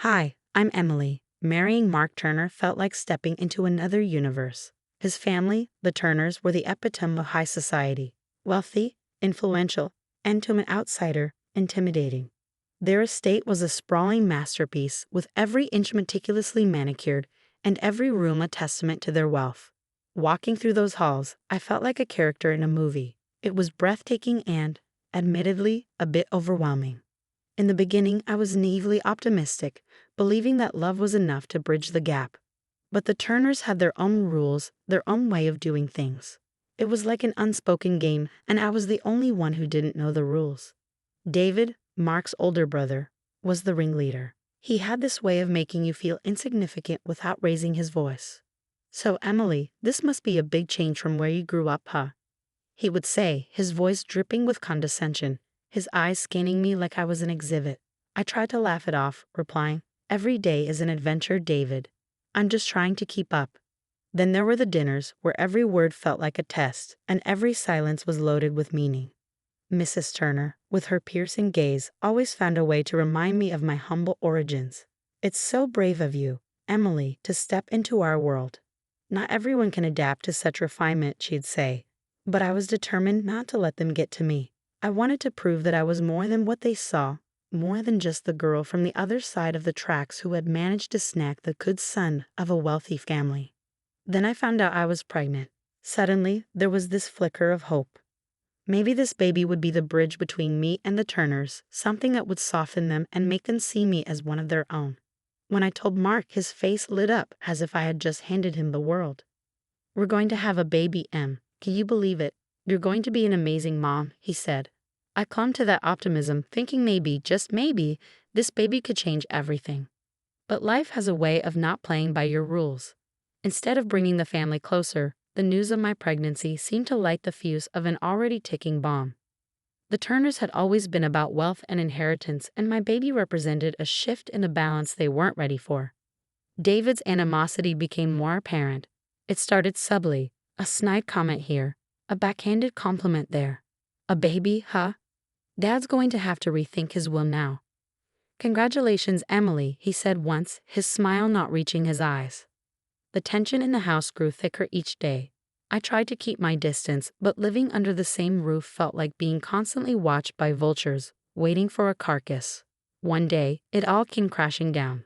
Hi, I'm Emily. Marrying Mark Turner felt like stepping into another universe. His family, the Turners, were the epitome of high society. Wealthy, influential, and to an outsider, intimidating. Their estate was a sprawling masterpiece, with every inch meticulously manicured and every room a testament to their wealth. Walking through those halls, I felt like a character in a movie. It was breathtaking and, admittedly, a bit overwhelming. In the beginning, I was naively optimistic, believing that love was enough to bridge the gap. But the Turners had their own rules, their own way of doing things. It was like an unspoken game, and I was the only one who didn't know the rules. David, Mark's older brother, was the ringleader. He had this way of making you feel insignificant without raising his voice. "So, Emily, this must be a big change from where you grew up, huh?" he would say, his voice dripping with condescension, his eyes scanning me like I was an exhibit. I tried to laugh it off, replying, "Every day is an adventure, David. I'm just trying to keep up." Then there were the dinners, where every word felt like a test, and every silence was loaded with meaning. Mrs. Turner, with her piercing gaze, always found a way to remind me of my humble origins. "It's so brave of you, Emily, to step into our world. Not everyone can adapt to such refinement," she'd say. But I was determined not to let them get to me. I wanted to prove that I was more than what they saw, more than just the girl from the other side of the tracks who had managed to snag the good son of a wealthy family. Then I found out I was pregnant. Suddenly, there was this flicker of hope. Maybe this baby would be the bridge between me and the Turners, something that would soften them and make them see me as one of their own. When I told Mark, his face lit up as if I had just handed him the world. "We're going to have a baby, Em. Can you believe it? You're going to be an amazing mom," he said. I clung to that optimism, thinking maybe, just maybe, this baby could change everything. But life has a way of not playing by your rules. Instead of bringing the family closer, the news of my pregnancy seemed to light the fuse of an already ticking bomb. The Turners had always been about wealth and inheritance, and my baby represented a shift in the balance they weren't ready for. David's animosity became more apparent. It started subtly, a snide comment here, a backhanded compliment there. "A baby, huh? Dad's going to have to rethink his will now." "Congratulations, Emily," he said once, his smile not reaching his eyes. The tension in the house grew thicker each day. I tried to keep my distance, but living under the same roof felt like being constantly watched by vultures, waiting for a carcass. One day, it all came crashing down.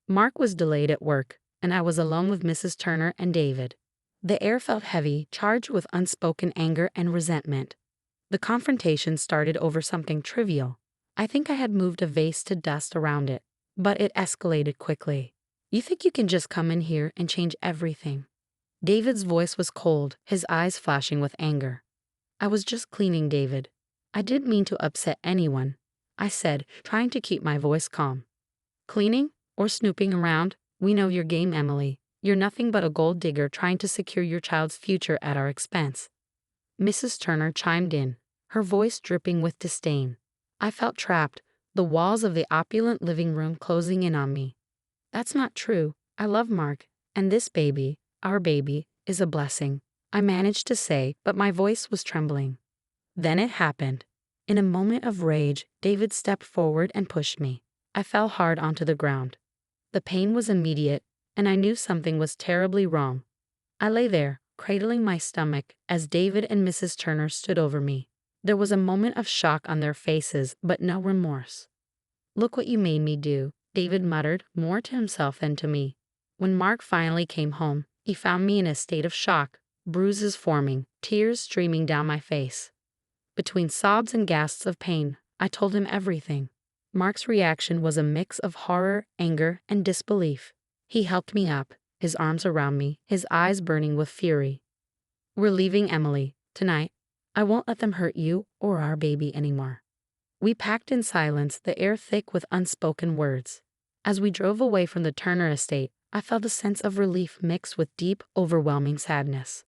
Mark was delayed at work, and I was alone with Mrs. Turner and David. The air felt heavy, charged with unspoken anger and resentment. The confrontation started over something trivial. I think I had moved a vase to dust around it, but it escalated quickly. "You think you can just come in here and change everything?" David's voice was cold, his eyes flashing with anger. "I was just cleaning, David. I didn't mean to upset anyone," I said, trying to keep my voice calm. "Cleaning? Or snooping around? We know your game, Emily. You're nothing but a gold digger trying to secure your child's future at our expense." Mrs. Turner chimed in, her voice dripping with disdain. I felt trapped, the walls of the opulent living room closing in on me. "That's not true. I love Mark, and this baby, our baby, is a blessing," I managed to say, but my voice was trembling. Then it happened. In a moment of rage, David stepped forward and pushed me. I fell hard onto the ground. The pain was immediate, and I knew something was terribly wrong. I lay there, cradling my stomach, as David and Mrs. Turner stood over me. There was a moment of shock on their faces, but no remorse. "Look what you made me do," David muttered, more to himself than to me. When Mark finally came home, he found me in a state of shock, bruises forming, tears streaming down my face. Between sobs and gasps of pain, I told him everything. Mark's reaction was a mix of horror, anger, and disbelief. He helped me up, his arms around me, his eyes burning with fury. "We're leaving, Emily, tonight. I won't let them hurt you or our baby anymore." We packed in silence, the air thick with unspoken words. As we drove away from the Turner estate, I felt a sense of relief mixed with deep, overwhelming sadness.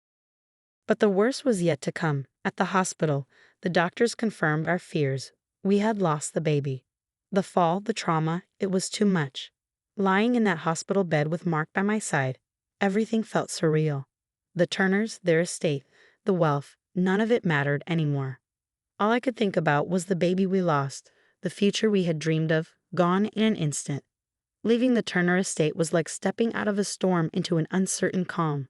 But the worst was yet to come. At the hospital, the doctors confirmed our fears. We had lost the baby. The fall, the trauma, it was too much. Lying in that hospital bed with Mark by my side, everything felt surreal. The Turners, their estate, the wealth, none of it mattered anymore. All I could think about was the baby we lost, the future we had dreamed of, gone in an instant. Leaving the Turner estate was like stepping out of a storm into an uncertain calm.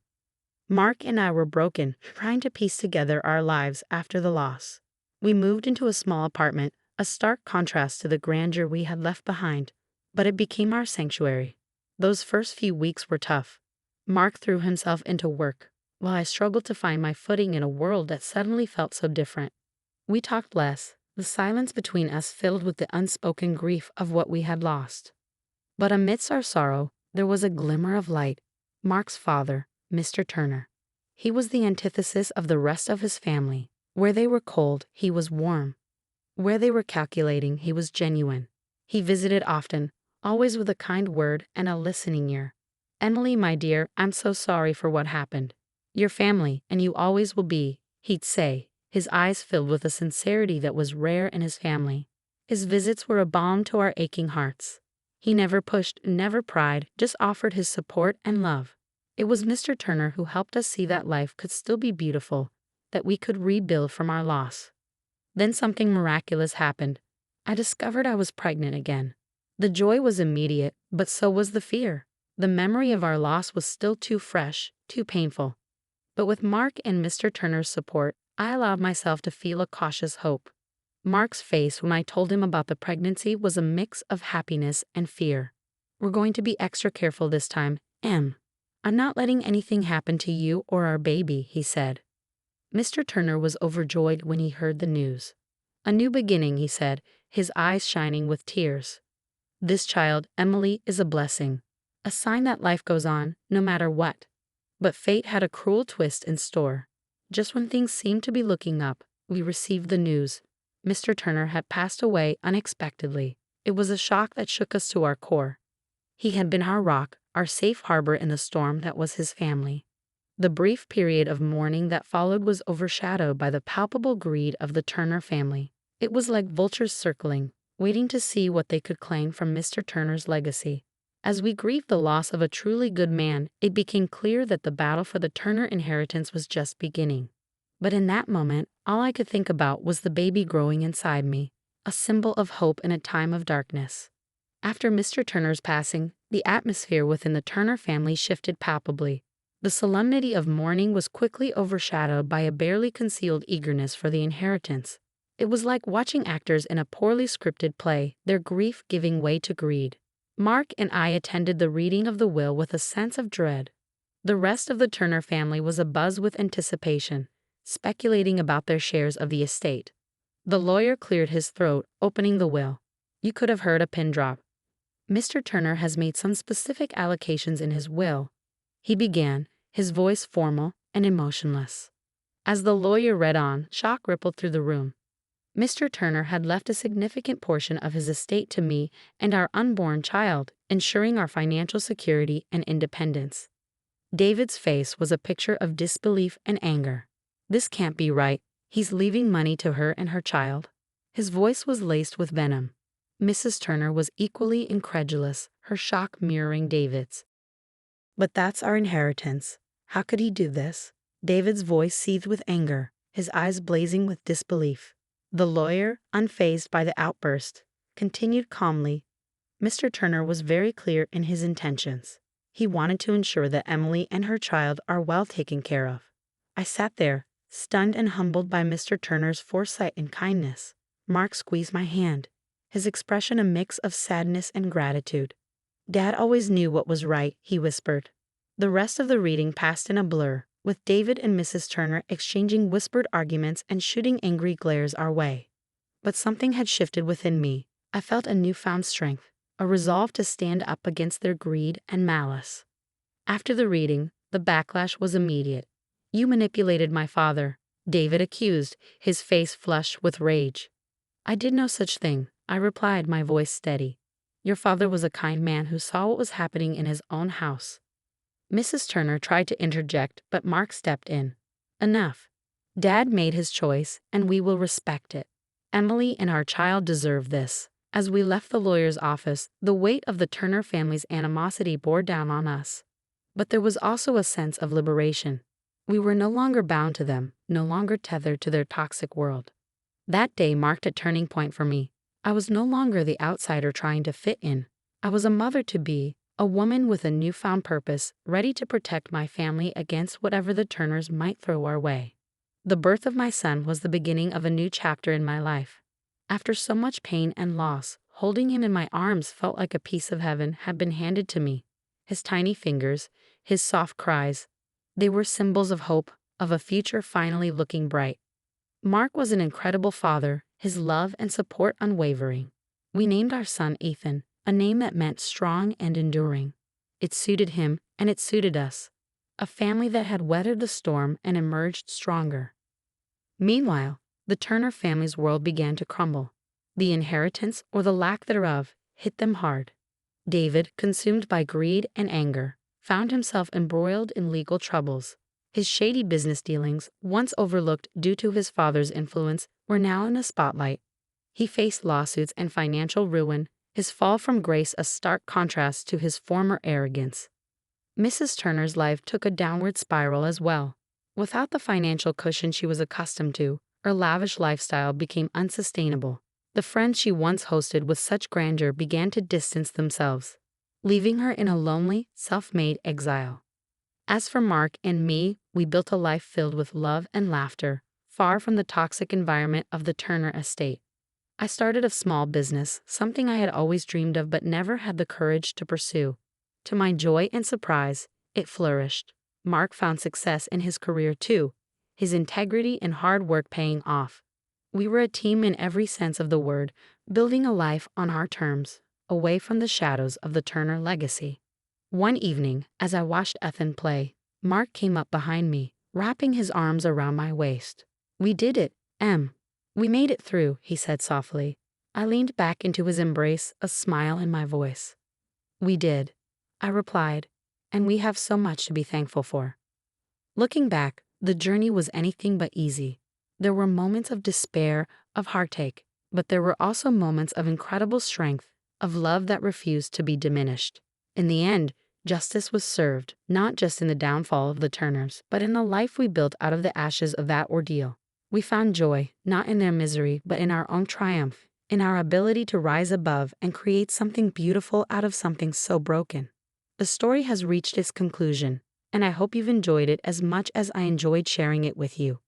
Mark and I were broken, trying to piece together our lives after the loss. We moved into a small apartment, a stark contrast to the grandeur we had left behind, but it became our sanctuary. Those first few weeks were tough. Mark threw himself into work, while I struggled to find my footing in a world that suddenly felt so different. We talked less, the silence between us filled with the unspoken grief of what we had lost. But amidst our sorrow, there was a glimmer of light. Mark's father, Mr. Turner. He was the antithesis of the rest of his family. Where they were cold, he was warm. Where they were calculating, he was genuine. He visited often, always with a kind word and a listening ear. "Emily, my dear, I'm so sorry for what happened. Your family, and you always will be," he'd say, his eyes filled with a sincerity that was rare in his family. His visits were a balm to our aching hearts. He never pushed, never pried, just offered his support and love. It was Mr. Turner who helped us see that life could still be beautiful, that we could rebuild from our loss. Then something miraculous happened. I discovered I was pregnant again. The joy was immediate, but so was the fear. The memory of our loss was still too fresh, too painful. But with Mark and Mr. Turner's support, I allowed myself to feel a cautious hope. Mark's face when I told him about the pregnancy was a mix of happiness and fear. "We're going to be extra careful this time, Em. I'm not letting anything happen to you or our baby," he said. Mr. Turner was overjoyed when he heard the news. "A new beginning," he said, his eyes shining with tears. "This child, Emily, is a blessing. A sign that life goes on, no matter what." But fate had a cruel twist in store. Just when things seemed to be looking up, we received the news. Mr. Turner had passed away unexpectedly. It was a shock that shook us to our core. He had been our rock, our safe harbor in the storm that was his family. The brief period of mourning that followed was overshadowed by the palpable greed of the Turner family. It was like vultures circling, waiting to see what they could claim from Mr. Turner's legacy. As we grieved the loss of a truly good man, it became clear that the battle for the Turner inheritance was just beginning. But in that moment, all I could think about was the baby growing inside me, a symbol of hope in a time of darkness. After Mr. Turner's passing, the atmosphere within the Turner family shifted palpably. The solemnity of mourning was quickly overshadowed by a barely concealed eagerness for the inheritance. It was like watching actors in a poorly scripted play, their grief giving way to greed. Mark and I attended the reading of the will with a sense of dread. The rest of the Turner family was abuzz with anticipation, speculating about their shares of the estate. The lawyer cleared his throat, opening the will. You could have heard a pin drop. "Mr. Turner has made some specific allocations in his will," he began, his voice formal and emotionless. As the lawyer read on, shock rippled through the room. Mr. Turner had left a significant portion of his estate to me and our unborn child, ensuring our financial security and independence. David's face was a picture of disbelief and anger. "This can't be right. He's leaving money to her and her child." His voice was laced with venom. Mrs. Turner was equally incredulous, her shock mirroring David's. "But that's our inheritance. How could he do this?" David's voice seethed with anger, his eyes blazing with disbelief. The lawyer, unfazed by the outburst, continued calmly. Mr. Turner was very clear in his intentions. He wanted to ensure that Emily and her child are well taken care of. I sat there, stunned and humbled by Mr. Turner's foresight and kindness. Mark squeezed my hand, his expression a mix of sadness and gratitude. "Dad always knew what was right," he whispered. The rest of the reading passed in a blur, with David and Mrs. Turner exchanging whispered arguments and shooting angry glares our way. But something had shifted within me. I felt a newfound strength, a resolve to stand up against their greed and malice. After the reading, the backlash was immediate. "You manipulated my father," David accused, his face flushed with rage. "I did no such thing," I replied, my voice steady. "Your father was a kind man who saw what was happening in his own house." Mrs. Turner tried to interject, but Mark stepped in. "Enough. Dad made his choice, and we will respect it. Emily and our child deserve this." As we left the lawyer's office, the weight of the Turner family's animosity bore down on us. But there was also a sense of liberation. We were no longer bound to them, no longer tethered to their toxic world. That day marked a turning point for me. I was no longer the outsider trying to fit in. I was a mother-to-be, a woman with a newfound purpose, ready to protect my family against whatever the Turners might throw our way. The birth of my son was the beginning of a new chapter in my life. After so much pain and loss, holding him in my arms felt like a piece of heaven had been handed to me. His tiny fingers, his soft cries, they were symbols of hope, of a future finally looking bright. Mark was an incredible father, his love and support unwavering. We named our son Ethan, a name that meant strong and enduring. It suited him, and it suited us. A family that had weathered the storm and emerged stronger. Meanwhile, the Turner family's world began to crumble. The inheritance, or the lack thereof, hit them hard. David, consumed by greed and anger, found himself embroiled in legal troubles. His shady business dealings, once overlooked due to his father's influence, were now in the spotlight. He faced lawsuits and financial ruin, his fall from grace a stark contrast to his former arrogance. Mrs. Turner's life took a downward spiral as well. Without the financial cushion she was accustomed to, her lavish lifestyle became unsustainable. The friends she once hosted with such grandeur began to distance themselves, leaving her in a lonely, self-made exile. As for Mark and me, we built a life filled with love and laughter, far from the toxic environment of the Turner estate. I started a small business, something I had always dreamed of but never had the courage to pursue. To my joy and surprise, it flourished. Mark found success in his career too, his integrity and hard work paying off. We were a team in every sense of the word, building a life on our terms, away from the shadows of the Turner legacy. One evening, as I watched Ethan play, Mark came up behind me, wrapping his arms around my waist. "We did it, Em. We made it through," he said softly. I leaned back into his embrace, a smile in my voice. "We did," I replied, "and we have so much to be thankful for." Looking back, the journey was anything but easy. There were moments of despair, of heartache, but there were also moments of incredible strength, of love that refused to be diminished. In the end, justice was served, not just in the downfall of the Turners, but in the life we built out of the ashes of that ordeal. We found joy, not in their misery, but in our own triumph, in our ability to rise above and create something beautiful out of something so broken. The story has reached its conclusion, and I hope you've enjoyed it as much as I enjoyed sharing it with you.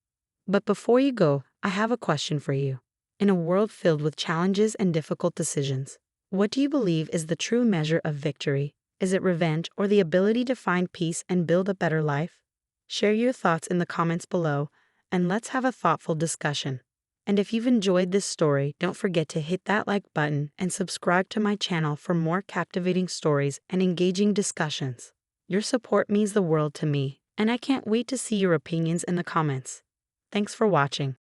But before you go, I have a question for you. In a world filled with challenges and difficult decisions, what do you believe is the true measure of victory? Is it revenge or the ability to find peace and build a better life? Share your thoughts in the comments below, and let's have a thoughtful discussion. And if you've enjoyed this story, don't forget to hit that like button and subscribe to my channel for more captivating stories and engaging discussions. Your support means the world to me, and I can't wait to see your opinions in the comments. Thanks for watching.